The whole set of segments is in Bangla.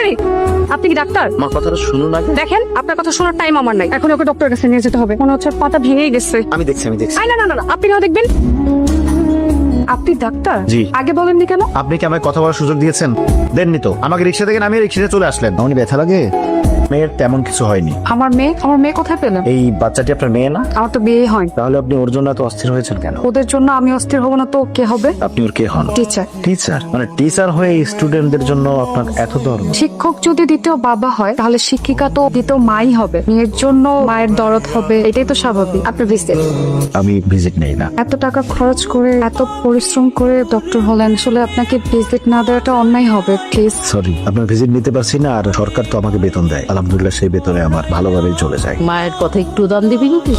এই, আপনি কি ডাক্তার? আমার কথাটা শুনুন আগে। দেখেন, আপনার কথা শোনার টাইম আমার নাই। এখন ওকে ডক্টরের কাছে নিয়ে যেতে হবে। মনে হচ্ছে ওর পাটা ভেঙেই গেছে। আমি দেখছি। আই না না না না, আপনি না দেখবেন। আপনি ডাক্তার? জি। আগে বলেননি কেন? আপনি কি আমাকে কথা বলার সুযোগ দিয়েছেন? দেননি তো। আমাকে রিক্সা থেকে নামিয়ে রিক্সাতে চলে আসলেন। আমার ব্যথা লাগে? মেয়ের তেমন কিছু হয়নি। আমার মেয়ে কোথায় পেলেন? এই বাচ্চাটি আপনার মেয়ে না? আমার তো বিয়ে হয়। তাহলে আপনি ওর জন্য এত অস্থির হয়েছেন কেন? ওদের জন্য আমি অস্থির হব না তো কে হবে? আপনি ওর কে হন? টিচার। টিচার মানে টিচার হয়ে স্টুডেন্টদের জন্য আপনার এত দরদ? শিক্ষক যদি দ্বিতীয় বাবা হয় তাহলে শিক্ষিকা তো দ্বিতীয় মাই হবে। মেয়ের জন্য মায়ের দরদ হবে, এটাই তো স্বাভাবিক। আপনি ভিজিট? আমি ভিজিট নেই না। এত টাকা খরচ করে এত পরিশ্রম করে ডক্টর হলেন, আসলে আপনাকে ভিজিট না দেওয়াটা অন্যায় হবে। প্লিজ। সরি, আপনার ভিজিট নিতে পারছি না। আর সরকার তো আমাকে বেতন দেয়, আলহামদুলিল্লাহ সেই বেতনে আমার ভালোভাবেই চলে যায়। মায়ের কথা একটু দাম দিবি নাকি?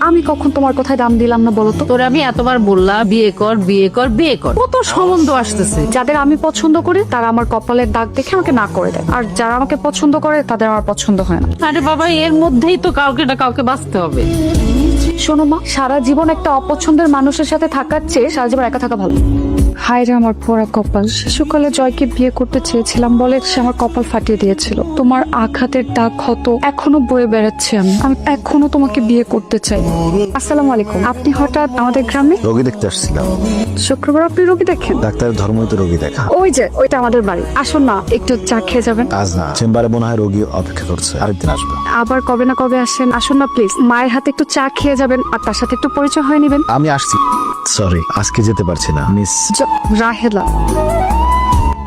আমি কখন তোমার কথায় দাম দিলাম না বলো তো? তোরে আমি এতবার বললাম বিয়ে কর বিয়ে কর বিয়ে কর, কত সম্বন্ধ আসতেছে। যাদের আমি পছন্দ করি তারা আমার কপালের দাগ দেখে আমাকে না করে দেয়, আর যারা আমাকে পছন্দ করে তাদের আমার পছন্দ হয় না। আরে বাবা, এর মধ্যেই তো কাউকে না কাউকে বাঁচতে হবে। শোনো মা, সারা জীবন একটা অপছন্দের মানুষের সাথে থাকার চেয়ে সারা জীবন একা থাকা ভালো। হায় রে আমার পোড়া কপাল। শিশুকালে জয়কে বিয়ে করতে চেয়েছিলাম বলে সে আমার কপাল ফাটিয়ে দিয়েছিল। তোমার আঘাতের দাগ ক্ষত এখনো বয়ে বেড়াচ্ছে। আমি এখনো তোমাকে বিয়ে করতে চাই। আসসালামু আলাইকুম। আপনি হঠাৎ আমাদের গ্রামে? রোগী দেখতে আসছিলাম। শুক্রবার আপনি রোগী দেখেন? ডাক্তারের ধর্মই তো রোগী দেখা। ওই যে ওইটা আমাদের বাড়ি। আসুন না, একটু চা খেয়ে যাবেন। আজ না, চেম্বারে মনে হয় রোগী অপেক্ষা করছে, আরেকদিন আসবো। আবার কবে না কবে আসেন। আসুন না প্লিজ, মায়ের হাতে একটু চা খেয়ে যাবেন আর তার সাথে একটু পরিচয় হয়ে নেবেন। আমি আসছি। সরি, আজকে যেতে পারছি না মিস। রাহেলা।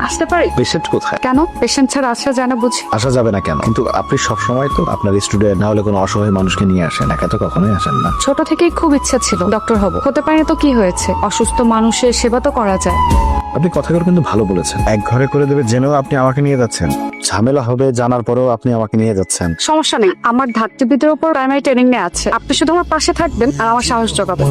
আসতে পারি? পেশেন্ট কোথায়? কেন, পেশেন্ট ছাড়া আসা যায় না বুঝি? আসা যাবে না কেন? কিন্তু আপনি সবসময় তো আপনার স্টুডেন্ট না হলে কোনো অসহায় মানুষকে নিয়ে আসেন, একা তো কখনোই আসেন না। ছোট থেকেই খুব ইচ্ছা ছিল ডক্টর হব। হতে পারি তো কি হয়েছে, অসুস্থ মানুষের সেবা তো করা যায়। আপনি কথাগুলো কিন্তু ভালো বলেছেন। এক ঘরে করে দেবে জেনেও আপনি আমাকে নিয়ে যাচ্ছেন। ঝামেলা হবে জানার পরেও আপনি আমাকে নিয়ে যাচ্ছেন। সমস্যা নেই, আমার ধাত্রীবিদের উপর প্রাইমারি ট্রেনিং নিয়ে আছে। আপনি শুধু আমার পাশে থাকবেন আর আমার সাহস যোগাবেন।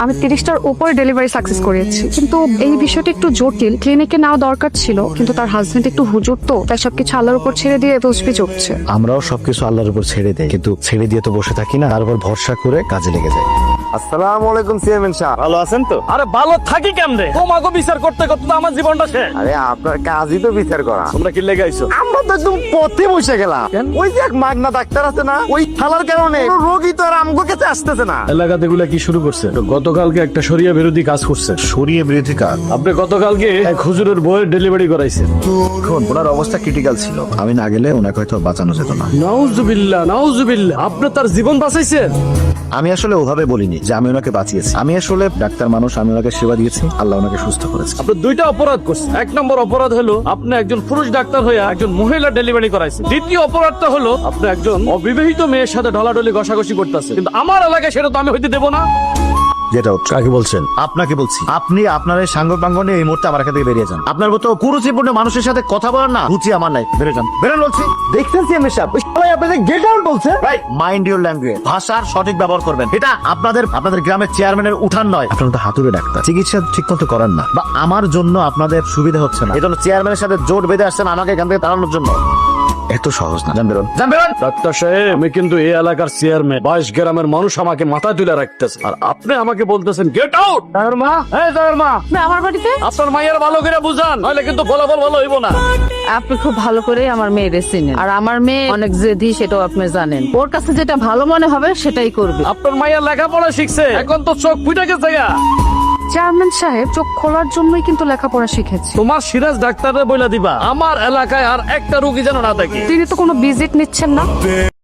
আমি 30টার উপরে ডেলিভারি সাকসেস করিয়েছি, কিন্তু এই বিষয়টা একটু জটিল। ক্লিনিকে নেওয়া দরকার ছিল, কিন্তু তার হাজবেন্ড একটু হুজুর তো, তাই সবকিছু আল্লাহর উপর ছেড়ে দিয়ে তসবিহ চড়ছে। আমরাও সবকিছু আল্লাহর উপর ছেড়ে দেই, কিন্তু ছেড়ে দিয়ে তো বসে থাকি না, তার উপর ভরসা করে কাজে লেগে যায়। আসসালামু আলাইকুম চেয়ারম্যান সাহেব, ভালো আছেন তো? আরে ভালো থাকি কেমনে? তোমাকে বিচার করতে করতে তো আমার জীবনটা শেষ। আরে আপনার কাজই তো বিচার করা। তোমরা কি লেগে আইছো? আমরা তো একদম পথে বসে গেলাম। ওই যে এক মাগনা ডাক্তার আছে না, ওই থালার কারণে কোনো রোগী তো আর আমগো কাছে আসতেছে না। এলাকাতে গুলা কি শুরু করছে? গতকালকে একটা শরিয়া বিরোধী কাজ করছে। সরিয়ে বিরোধী কাজ। আপনি গতকালকে এক হুজুরের বইয়ের ডেলিভারি করাইছেন। এখন ওনার অবস্থা ক্রিটিক্যাল ছিল, আমি না গেলে ওনাকে হয়তো বাঁচানো যেত না। নাউজুবিল্লাহ নাউজুবিল্লাহ, আপনি তার জীবন বাঁচাইছেন। আমি আসলে ওভাবে বলিনি যে আমি ওনাকে বাঁচিয়েছি। আমি আসলে ডাক্তার মানুষ, আমি ওনাকে সেবা দিয়েছি, আল্লাহ ওনাকে সুস্থ করেছে। আপনি দুইটা অপরাধ করছেন। এক নম্বর অপরাধ হলো আপনি একজন পুরুষ ডাক্তার হয়ে একজন মহিলা ডেলিভারি করাইছেন। দ্বিতীয় অপরাধটা হলো আপনি একজন অবিবাহিত মেয়ের সাথে ঢলাঢলি ঘষাঘষি করতেছেন। কিন্তু আমার এলাকায় সেটা তো আমি হইতে দেবো না। যেটা কাকে বলছেন? আপনাকে বলছি। আপনি আপনার এই সাঙ্গ প্রাঙ্গনে এই মুহূর্তে আমার এখান থেকে বেরিয়ে যান। আপনার মতো কুরুচিপূর্ণ মানুষের সাথে কথা বলার না রুচি আমার নাই। বেরিয়ে যান, বেরোন বলছি। দেখছেন চেয়ারম্যান সাহেব, ওই সবাই আপনাদের গেট আউট বলছে। Mind your language. ভাষার সঠিক ব্যবহার করবেন। এটা আপনাদের গ্রামের চেয়ারম্যানের উঠান নয়। আপনারা তো হাতুড়ে ডাক্তার, চিকিৎসা ঠিক মতো করেন না, বা আমার জন্য আপনাদের সুবিধা হচ্ছে না, এই জন্য চেয়ারম্যানের সাথে জোট বেঁধে আসছেন আমাকে এখান থেকে তাড়ানোর জন্য। এত সহজ না। যান বেরোন, যান বেরোন। ডাক্তার সাহেব, আমি কিন্তু এই এলাকার চেয়ারম্যান। 22 গ্রামের মানুষ আমাকে মাথায় তুলে রাখতেছে, আর আপনি আমাকে বলতেছেন গেট আউট। তার মা, এই তার মা, আমার বাড়িতে আপনার মায়ের ভালো করে বুঝান, নাহলে কিন্তু ফলাফল ভালো হইব না। আপনি খুব ভালো করে আমার মেয়েরে চিনেন, আর আমার মেয়ে অনেক জেদি, সেটাও আপনি জানেন। ওর কাছে যেটা ভালো মনে হবে সেটাই করবে। আপনার মায়ের লেখাপড়া শিখছে, এখন তো চোখ ফুটে গেছে গা। চেয়ারম্যান সাহেব, চোখ খোলার জন্যই কিন্তু লেখাপড়া শিখেছি। তোমার সিরাজ ডাক্তারে বইলা দিবা আমার এলাকায় আর একটা রোগী যেন না থাকে। তিনি তো কোনো ভিজিট নিচ্ছেন না।